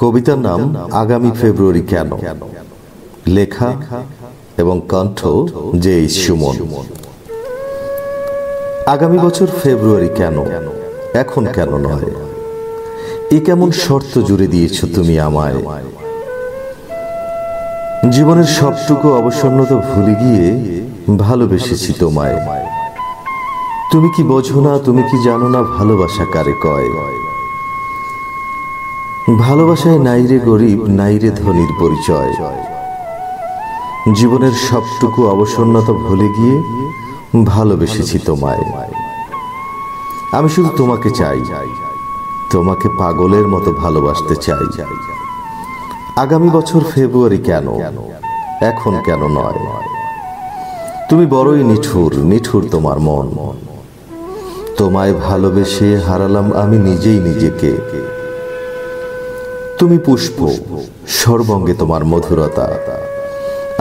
কবিতার নাম আগামী ফেব্রুয়ারি কেন, লেখা এবং কণ্ঠ জে সুমন। আগামী বছর ফেব্রুয়ারি কেন, এখন কেন নয়? এ কেমন শর্ত জুড়ে দিয়েছ তুমি আমায়। জীবনের সবটুকু অবসন্নতা ভুলে গিয়ে ভালোবেসেছি তোমায়। তুমি কি বোঝো না, তুমি কি জানো না ভালোবাসা কারে কয়? ভালোবাসায় নাইরে গরিব, নাইরে ধনীর পরিচয়। জীবনের সবটুকু অবসন্নতা ভুলে গিয়ে ভালোবেসেছি তোমায়। আমি শুধু তোমাকে চাই, তোমাকে পাগলের মতো ভালোবাসতে চাই। আগামী বছর ফেব্রুয়ারি কেন, এখন কেন নয়? তুমি বড়ই নিঠুর, নিঠুর তোমার মন। তোমায় ভালোবেসে হারালাম আমি নিজেই নিজেকে। তুমি পুষ্প, সর্বঙ্গে তোমার মধুরতা।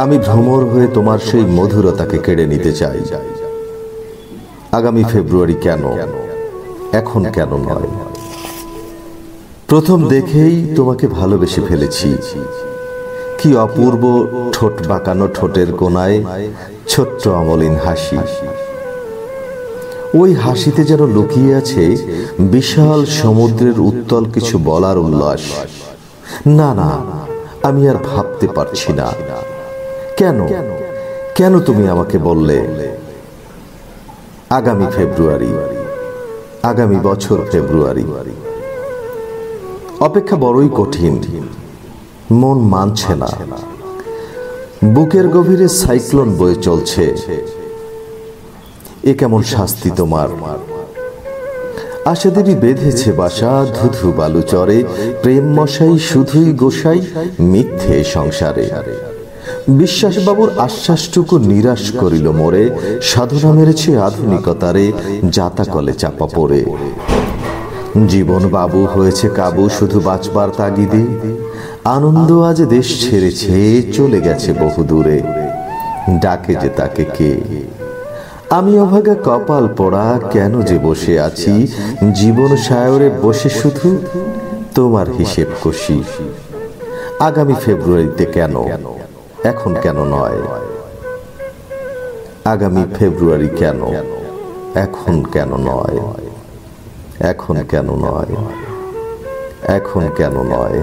আমি ভ্রমর হয়ে তোমার সেই মধুরতাকে কেড়ে নিতে চাই। আগামী ফেব্রুয়ারি কেন, এখন কেন নয়? প্রথম দেখেই তোমাকে ভালোবেসে ফেলেছি। কি অপূর্ব ঠোঁট বাঁকানো, ঠোঁটের কোণায় ছোট্ট অমলিন হাসি। ওই হাসিতে যেন লুকিয়ে আছে বিশাল সমুদ্রের উত্তাল কিছু বলার উল্লাস। না না, আমি আর ভাবতে পারছি না। কেন কেন তুমি আমাকে বললে আগামী ফেব্রুয়ারি, আগামী বছর ফেব্রুয়ারি? অপেক্ষা বড়ই কঠিন, মন মানছে না। বুকের গভীরে সাইক্লোন বয়ে চলছে। এ কেমন শাস্তি তোমার? আশাদেবী বেঁধেছে বাসা ধুধু বালু চরে। প্রেম মশাই শুধুই গোসাই মিথ্যে সংসারে। বিশ্বাস বাবুর আশ্বাসটুকু নিরাশ করিল মোরে। সাধনা মেরেছে আধুনিকতারে জাতা কলে চাপা পড়ে। জীবন বাবু হয়েছে কাবু শুধু বাঁচবার তাগিদে। আনন্দ আজ দেশ ছেড়েছে, চলে গেছে বহু দূরে। ডাকে যে তাকে কে? আমি অভাগা কপাল পোড়া, কেন যে বসে আছি জীবন সায়রে বসে শুধু তোমার হিসেব কষি। আগামী ফেব্রুয়ারিতে কেন, এখন কেন নয়? আগামী ফেব্রুয়ারি কেন, এখন কেন নয়? এখন কেন নয়? এখন কেন নয়?